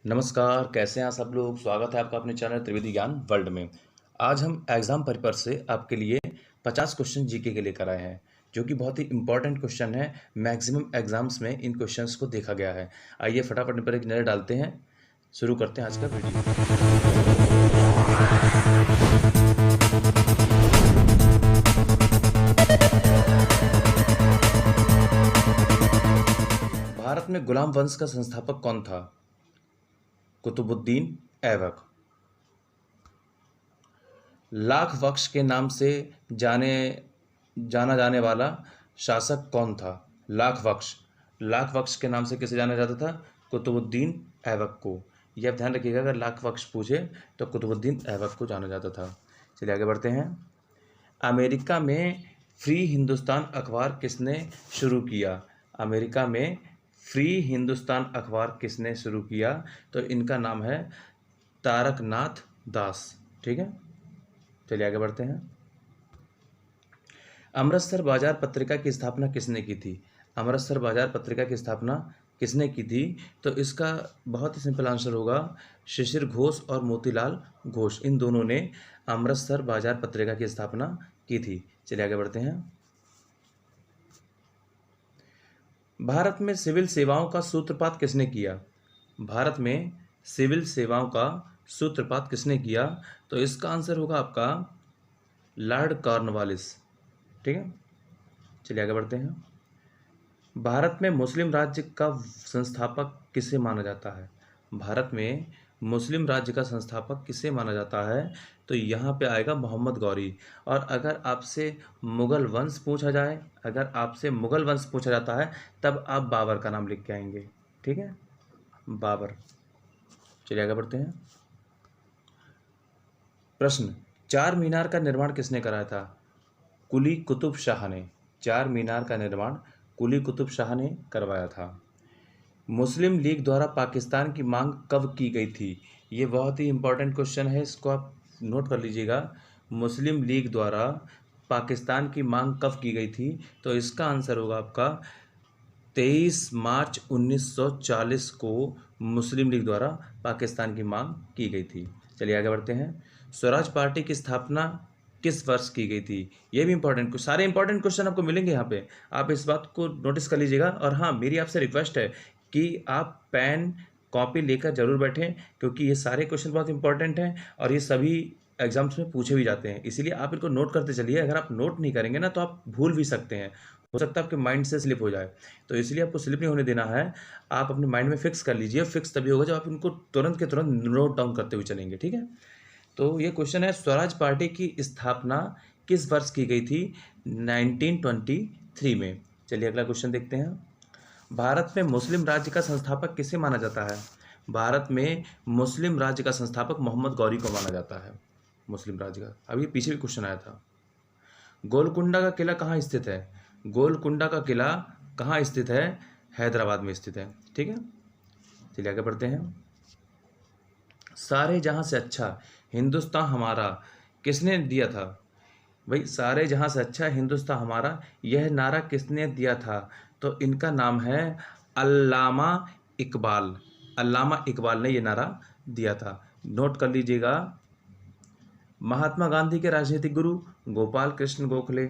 नमस्कार, कैसे हैं आप सब लोग। स्वागत है आपका अपने चैनल त्रिवेदी ज्ञान वर्ल्ड में। आज हम एग्जाम पर्पज से आपके लिए 50 क्वेश्चन जीके के लेकर आए हैं, जो कि बहुत ही इंपॉर्टेंट क्वेश्चन है। मैक्सिमम एग्जाम्स में इन क्वेश्चंस को देखा गया है। आइए फटाफट इन पर एक नज़र डालते हैं। शुरू करते हैं आज का वीडियो। भारत में गुलाम वंश का संस्थापक कौन था? कुतुबुद्दीन ऐबक। लाख बख्श के नाम से जाना जाने वाला शासक कौन था? लाख बख्श के नाम से किसे जाना जाता था? कुतुबुद्दीन ऐबक को। यह ध्यान रखिएगा, अगर लाख बख्श पूछे तो कुतुबुद्दीन ऐबक को जाना जाता था। चलिए आगे बढ़ते हैं। अमेरिका में फ्री हिंदुस्तान अखबार किसने शुरू किया? अमेरिका में फ्री हिंदुस्तान अखबार किसने शुरू किया? तो इनका नाम है तारकनाथ दास। ठीक है, चलिए आगे बढ़ते हैं। अमृतसर बाजार पत्रिका की स्थापना किसने की थी? अमृतसर बाजार पत्रिका की स्थापना किसने की थी? तो इसका बहुत ही सिंपल आंसर होगा शिशिर घोष और मोतीलाल घोष। इन दोनों ने अमृतसर बाजार पत्रिका की स्थापना की थी। चलिए आगे बढ़ते हैं। भारत में सिविल सेवाओं का सूत्रपात किसने किया? भारत में सिविल सेवाओं का सूत्रपात किसने किया? तो इसका आंसर होगा आपका लॉर्ड कॉर्नवालिस। ठीक है, चलिए आगे बढ़ते हैं। भारत में मुस्लिम राज्य का संस्थापक किसे माना जाता है? भारत में मुस्लिम राज्य का संस्थापक किसे माना जाता है? तो यहाँ पे आएगा मोहम्मद गौरी। और अगर आपसे मुगल वंश पूछा जाता है तब आप बाबर का नाम लिख के आएंगे। ठीक है, बाबर। चलिए आगे बढ़ते हैं। प्रश्न, चार मीनार का निर्माण किसने कराया था? कुली कुतुब शाह ने। चार मीनार का निर्माण कुली कुतुब शाह ने करवाया था। मुस्लिम लीग द्वारा पाकिस्तान की मांग कब की गई थी? ये बहुत ही इंपॉर्टेंट क्वेश्चन है, इसको आप नोट कर लीजिएगा। मुस्लिम लीग द्वारा पाकिस्तान की मांग कब की गई थी? तो इसका आंसर होगा आपका 23 मार्च 1940 को मुस्लिम लीग द्वारा पाकिस्तान की मांग की गई थी। चलिए आगे बढ़ते हैं। स्वराज पार्टी की स्थापना किस वर्ष की गई थी? ये भी इंपॉर्टेंट, सारे इंपॉर्टेंट क्वेश्चन आपको मिलेंगे यहाँ पे, आप इस बात को नोटिस कर लीजिएगा। और हाँ, मेरी आपसे रिक्वेस्ट है कि आप पेन कॉपी लेकर जरूर बैठें, क्योंकि ये सारे क्वेश्चन बहुत इंपॉर्टेंट हैं और ये सभी एग्जाम्स में पूछे भी जाते हैं, इसीलिए आप इनको नोट करते चलिए। अगर आप नोट नहीं करेंगे ना तो आप भूल भी सकते हैं, हो सकता है आपके माइंड से स्लिप हो जाए, तो इसलिए आपको स्लिप नहीं होने देना है। आप अपने माइंड में फिक्स कर लीजिए। फिक्स तभी होगा जब आप इनको तुरंत के तुरंत नोट डाउन करते हुए चलेंगे। ठीक है, तो ये क्वेश्चन है, स्वराज पार्टी की स्थापना किस वर्ष की गई थी? 1923 में। चलिए अगला क्वेश्चन देखते हैं। भारत में मुस्लिम राज्य का संस्थापक किसे माना जाता है? भारत में मुस्लिम राज्य का संस्थापक मोहम्मद गौरी को माना जाता है। मुस्लिम राज्य का, अभी पीछे भी क्वेश्चन आया था। गोलकुंडा का किला कहाँ स्थित है? गोलकुंडा का किला कहाँ स्थित है? हैदराबाद में स्थित है। ठीक है, चलिए आगे बढ़ते हैं। सारे जहां से अच्छा हिंदुस्तान हमारा किसने दिया था? भाई, सारे जहां से अच्छा हिंदुस्तान हमारा, यह नारा किसने दिया था? तो इनका नाम है अल्लामा इकबाल। अल्लामा इकबाल ने यह नारा दिया था, नोट कर लीजिएगा। महात्मा गांधी के राजनीतिक गुरु गोपाल कृष्ण गोखले।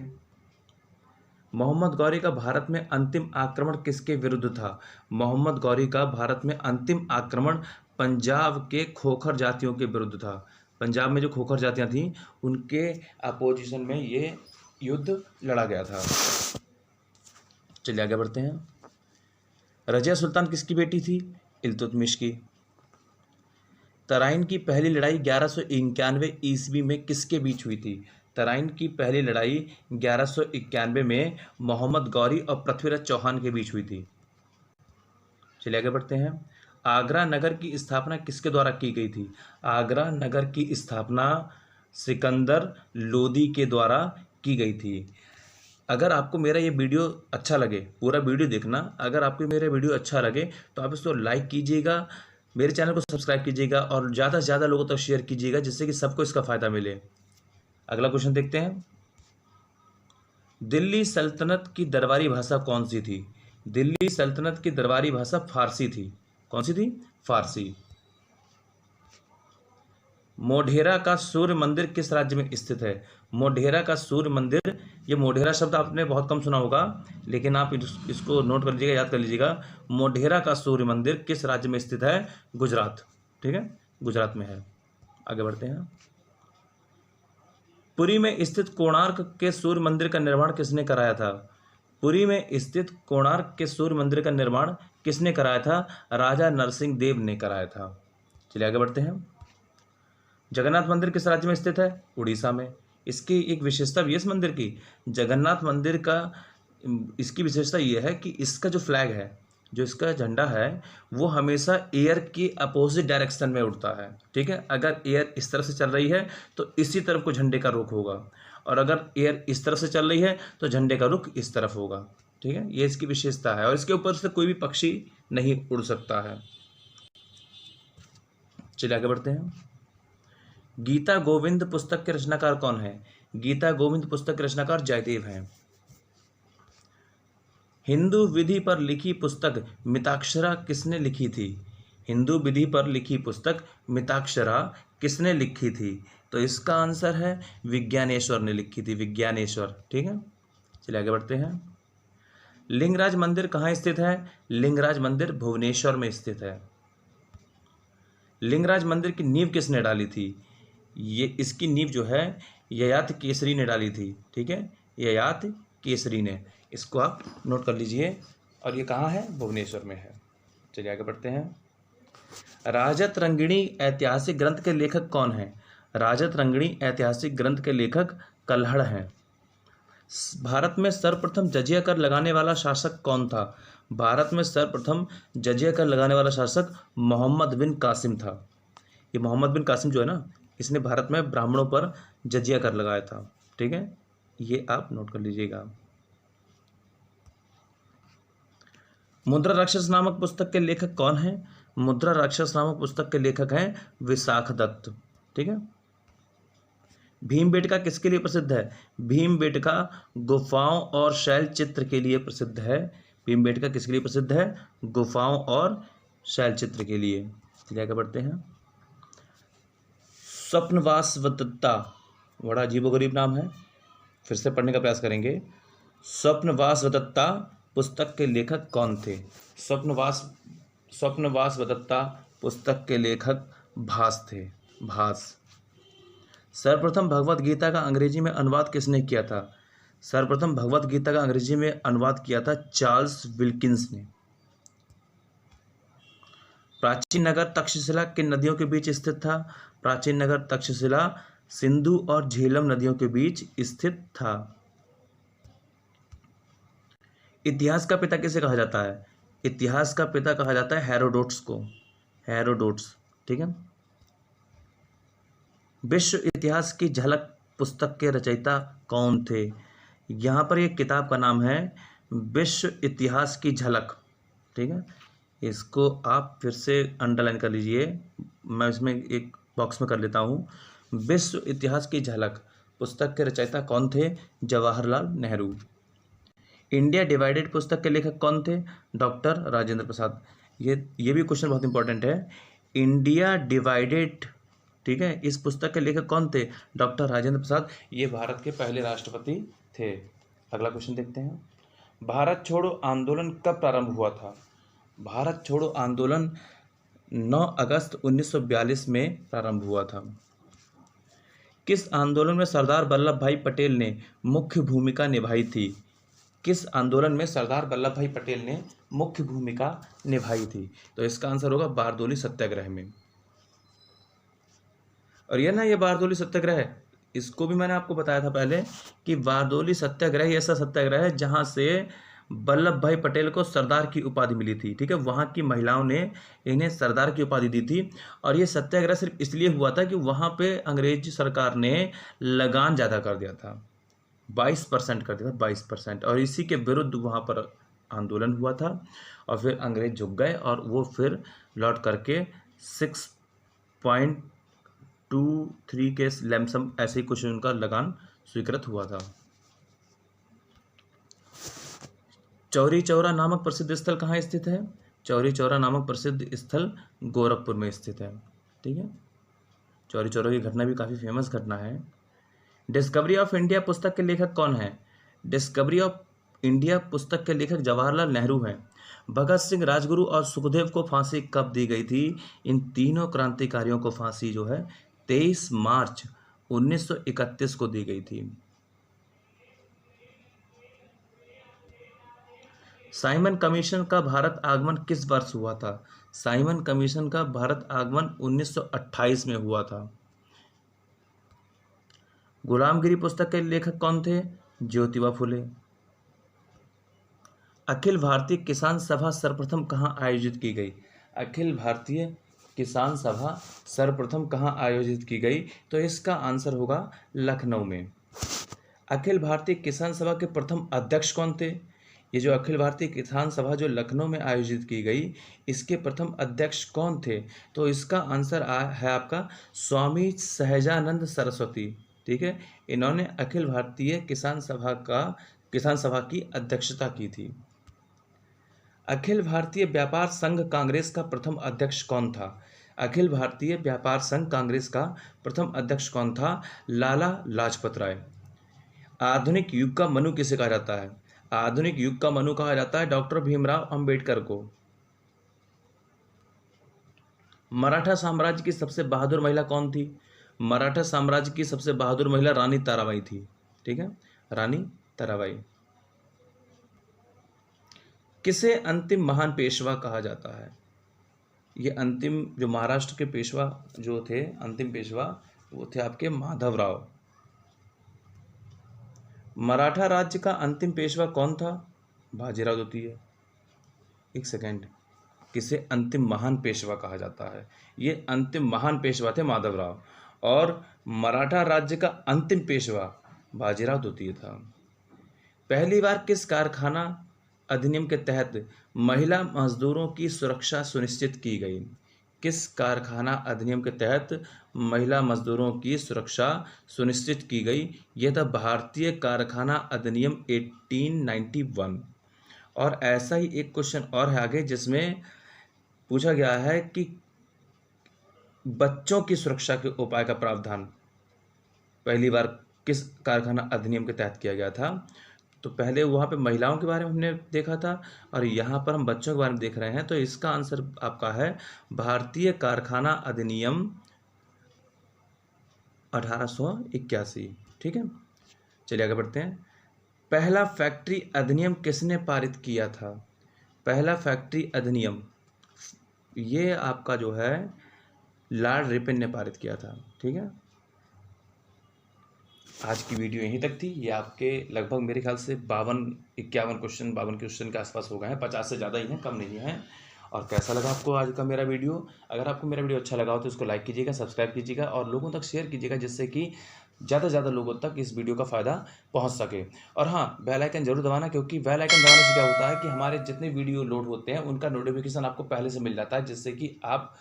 मोहम्मद गौरी का भारत में अंतिम आक्रमण किसके विरुद्ध था? मोहम्मद गौरी का भारत में अंतिम आक्रमण पंजाब के खोखर जातियों के विरुद्ध था। पंजाब में जो खोखर जातियां थीं उनके अपोजिशन में ये युद्ध लड़ा गया था। चलिए आगे बढ़ते हैं। रजिया सुल्तान किसकी बेटी थी? इल्तुतमिश की। तराइन की पहली लड़ाई 1191 ईस्वी में किसके बीच हुई थी? तराइन की पहली लड़ाई 1191 में मोहम्मद गौरी और पृथ्वीराज चौहान के बीच हुई थी। चलिए आगे बढ़ते हैं। आगरा नगर की स्थापना किसके द्वारा की गई थी? आगरा नगर की स्थापना सिकंदर लोदी के द्वारा की गई थी। अगर आपको मेरा ये वीडियो अच्छा लगे, पूरा वीडियो देखना, अगर आपको मेरा वीडियो अच्छा लगे तो आप इसको लाइक कीजिएगा, मेरे चैनल को सब्सक्राइब कीजिएगा और ज़्यादा से ज़्यादा लोगों तक शेयर कीजिएगा, जिससे कि सबको इसका फ़ायदा मिले। अगला क्वेश्चन देखते हैं। दिल्ली सल्तनत की दरबारी भाषा कौन सी थी? दिल्ली सल्तनत की दरबारी भाषा फारसी थी। कौन सी थी? फारसी। मोढेरा का सूर्य मंदिर किस राज्य में स्थित है? मोढेरा का सूर्य मंदिर, ये मोढेरा शब्द आपने बहुत कम सुना होगा, लेकिन आप इसको नोट कर लीजिएगा, याद कर लीजिएगा। मोढेरा का सूर्य मंदिर किस राज्य में स्थित है? गुजरात। ठीक है, गुजरात में है। आगे बढ़ते हैं। पुरी में स्थित कोणार्क के सूर्य मंदिर का निर्माण किसने कराया था? पुरी में स्थित कोणार्क के सूर्य मंदिर का निर्माण किसने कराया था? राजा नरसिंह देव ने कराया था। चलिए आगे बढ़ते हैं। जगन्नाथ मंदिर किस राज्य में स्थित है? उड़ीसा में। इसकी एक विशेषता भी है इस मंदिर की, जगन्नाथ मंदिर का इसकी विशेषता ये है कि इसका जो फ्लैग है, जो इसका झंडा है, वो हमेशा एयर की अपोजिट डायरेक्शन में उड़ता है। ठीक है, अगर एयर इस तरफ से चल रही है तो इसी तरफ को झंडे का रुख होगा, और अगर एयर इस तरफ से चल रही है तो झंडे का रुख इस तरफ होगा। ठीक है, ये इसकी विशेषता है, और इसके ऊपर से कोई भी पक्षी नहीं उड़ सकता है। चलिए आगे बढ़ते हैं। गीता गोविंद पुस्तक के रचनाकार कौन है? गीता गोविंद पुस्तक के रचनाकार जयदेव हैं। हिंदू विधि पर लिखी पुस्तक मिताक्षरा किसने लिखी थी? हिंदू विधि पर लिखी पुस्तक मिताक्षरा किसने लिखी थी? तो इसका आंसर है विज्ञानेश्वर ने लिखी थी, विज्ञानेश्वर। ठीक है, चलिए आगे बढ़ते हैं। लिंगराज मंदिर कहाँ स्थित है? लिंगराज मंदिर भुवनेश्वर में स्थित है। लिंगराज मंदिर की नींव किसने डाली थी? ये इसकी नींव जो है ययाति केसरी ने डाली थी। ठीक है, ययाति केसरी ने, इसको आप नोट कर लीजिए, और ये कहाँ है? भुवनेश्वर में है। चलिए आगे बढ़ते हैं। राजत रंगिणी ऐतिहासिक ग्रंथ के लेखक कौन हैं? राजत रंगिणी ऐतिहासिक ग्रंथ के लेखक कल्हड़ हैं। भारत में सर्वप्रथम जजिया कर लगाने वाला शासक कौन था? भारत में सर्वप्रथम जजिया कर लगाने वाला शासक मोहम्मद बिन कासिम था। ये मोहम्मद बिन कासिम जो है ना, इसने भारत में ब्राह्मणों पर जजिया कर लगाया था। ठीक है, ये आप नोट कर लीजिएगा। मुद्रा राक्षस नामक पुस्तक के लेखक कौन हैं? मुद्रा राक्षस नामक पुस्तक के लेखक हैं विशाखदत्त। ठीक है। भीमबेटका किसके लिए प्रसिद्ध है? भीमबेटका गुफाओं और शैल चित्र के लिए प्रसिद्ध है। भीमबेटका किसके लिए प्रसिद्ध है? गुफाओं और शैल चित्र के लिए। चलिए आगे बढ़ते हैं। स्वप्नवासवदत्ता, बड़ा अजीबोगरीब नाम है, फिर से पढ़ने का प्रयास करेंगे। स्वप्नवासवदत्ता पुस्तक के लेखक कौन थे? स्वप्नवासवदत्ता पुस्तक के लेखक भास थे, भास। सर्वप्रथम भगवत गीता का अंग्रेजी में अनुवाद किसने किया था? सर्वप्रथम भगवत गीता का अंग्रेजी में अनुवाद किया था चार्ल्स विल्किंस ने। प्राचीन नगर तक्षशिला किन नदियों के बीच स्थित था? प्राचीन नगर तक्षशिला सिंधु और झेलम नदियों के बीच स्थित था। इतिहास का पिता किसे कहा जाता है? इतिहास का पिता कहा जाता है हेरोडोट्स को, हेरोडोट्स। ठीक है। विश्व इतिहास की झलक पुस्तक के रचयिता कौन थे? यहाँ पर एक किताब का नाम है विश्व इतिहास की झलक। ठीक है, इसको आप फिर से अंडरलाइन कर लीजिए, मैं इसमें एक बॉक्स में कर लेता हूँ। विश्व इतिहास की झलक पुस्तक के रचयिता कौन थे? जवाहरलाल नेहरू। इंडिया डिवाइडेड पुस्तक के लेखक कौन थे? डॉक्टर राजेंद्र प्रसाद। ये भी क्वेश्चन बहुत इंपॉर्टेंट है। इंडिया डिवाइडेड, ठीक है, इस पुस्तक के लेखक कौन थे? डॉक्टर राजेंद्र प्रसाद। ये भारत के पहले राष्ट्रपति थे। अगला क्वेश्चन देखते हैं। भारत छोड़ो आंदोलन कब प्रारंभ हुआ था? भारत छोड़ो आंदोलन 9 अगस्त 1942 में प्रारंभ हुआ था। किस आंदोलन में सरदार वल्लभ भाई पटेल ने मुख्य भूमिका निभाई थी? किस आंदोलन में सरदार वल्लभ भाई पटेल ने मुख्य भूमिका निभाई थी? तो इसका आंसर होगा बारदोली सत्याग्रह में। और ये ना, ये बारदोली सत्याग्रह, इसको भी मैंने आपको बताया था पहले कि बारदोली सत्याग्रह ऐसा सत्याग्रह है जहां से वल्लभ भाई पटेल को सरदार की उपाधि मिली थी। ठीक है, वहां की महिलाओं ने इन्हें सरदार की उपाधि दी थी। और ये सत्याग्रह सिर्फ इसलिए हुआ था कि वहां पे अंग्रेज सरकार ने लगान ज़्यादा कर दिया था, 22% कर दिया था, 22%। और इसी के विरुद्ध वहाँ पर आंदोलन हुआ था, और फिर अंग्रेज झुक गए, और वो फिर लौट करके 6.23 के लैमसम ऐसे ही कुछ उनका लगान स्वीकृत हुआ था। चौरी चौरा नामक प्रसिद्ध स्थल कहाँ स्थित है? चौरी चौरा नामक प्रसिद्ध स्थल गोरखपुर में स्थित है। ठीक है, चौरी चौरा की घटना भी काफ़ी फेमस घटना है। डिस्कवरी ऑफ इंडिया पुस्तक के लेखक कौन है? डिस्कवरी ऑफ इंडिया पुस्तक के लेखक जवाहरलाल नेहरू हैं। भगत सिंह, राजगुरु और सुखदेव को फांसी कब दी गई थी? इन तीनों क्रांतिकारियों को फांसी जो है 23 मार्च 1931 को दी गई थी। साइमन कमीशन का भारत आगमन किस वर्ष हुआ था? साइमन कमीशन का भारत आगमन 1928 में हुआ था। गुलामगिरी पुस्तक के लेखक कौन थे? ज्योतिबा फुले। अखिल भारतीय किसान सभा सर्वप्रथम कहाँ आयोजित की गई? अखिल भारतीय किसान सभा सर्वप्रथम कहाँ आयोजित की गई? तो इसका आंसर होगा लखनऊ में। अखिल भारतीय किसान सभा के प्रथम अध्यक्ष कौन थे? ये जो अखिल भारतीय किसान सभा जो लखनऊ में आयोजित की गई, इसके प्रथम अध्यक्ष कौन थे? तो इसका आंसर है आपका स्वामी सहजानंद सरस्वती। ठीक है, इन्होंने अखिल भारतीय किसान सभा की अध्यक्षता की थी। अखिल भारतीय व्यापार संघ कांग्रेस का प्रथम अध्यक्ष कौन था? अखिल भारतीय व्यापार संघ कांग्रेस का प्रथम अध्यक्ष कौन था? लाला लाजपत राय। आधुनिक युग का मनु किसे कहा जाता है? आधुनिक युग का मनु कहा जाता है डॉक्टर भीमराव अंबेडकर को। मराठा साम्राज्य की सबसे बहादुर महिला कौन थी? मराठा साम्राज्य की सबसे बहादुर महिला रानी ताराबाई थी। ठीक है, रानी ताराबाई। किसे अंतिम महान पेशवा कहा जाता है? ये अंतिम जो महाराष्ट्र के पेशवा जो थे, अंतिम पेशवा, वो थे आपके माधवराव। मराठा राज्य का अंतिम पेशवा कौन था? बाजीराव द्वितीय। एक सेकेंड, किसे अंतिम महान पेशवा कहा जाता है? ये अंतिम महान पेशवा थे माधवराव, और मराठा राज्य का अंतिम पेशवा बाजीराव द्वितीय था। पहली बार किस कारखाना अधिनियम के तहत महिला मजदूरों की सुरक्षा सुनिश्चित की गई? किस कारखाना अधिनियम के तहत महिला मजदूरों की सुरक्षा सुनिश्चित की गई? यह था भारतीय कारखाना अधिनियम 1891। और ऐसा ही एक क्वेश्चन और है आगे, जिसमें पूछा गया है कि बच्चों की सुरक्षा के उपाय का प्रावधान पहली बार किस कारखाना अधिनियम के तहत किया गया था? तो पहले वहाँ पे महिलाओं के बारे में हमने देखा था, और यहाँ पर हम बच्चों के बारे में देख रहे हैं। तो इसका आंसर आपका है भारतीय कारखाना अधिनियम 1881। ठीक है, चलिए आगे बढ़ते हैं। पहला फैक्ट्री अधिनियम किसने पारित किया था? पहला फैक्ट्री अधिनियम ये आपका जो है लॉर्ड रिपन ने पारित किया था। ठीक है, आज की वीडियो यहीं तक थी। ये आपके लगभग मेरे ख्याल से 52 क्वेश्चन के आसपास हो गए हैं। 50 से ज़्यादा ही हैं, कम नहीं है। और कैसा लगा आपको आज का मेरा वीडियो? अगर आपको मेरा वीडियो अच्छा लगा हो तो इसको लाइक कीजिएगा, सब्सक्राइब कीजिएगा और लोगों तक शेयर कीजिएगा, जिससे कि ज़्यादा से ज़्यादा लोगों तक इस वीडियो का फ़ायदा पहुंच सके। और हाँ, बेल आइकन जरूर दबाना, क्योंकि बेल आइकन दबाने से क्या होता है कि हमारे जितने वीडियो लोड होते हैं उनका नोटिफिकेशन आपको पहले से मिल जाता है, जिससे कि आप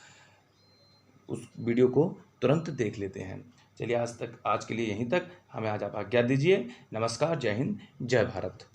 उस वीडियो को तुरंत देख लेते हैं। चलिए आज के लिए यहीं तक। हमें आज आप आज्ञा दीजिए। नमस्कार, जय हिंद, जय भारत।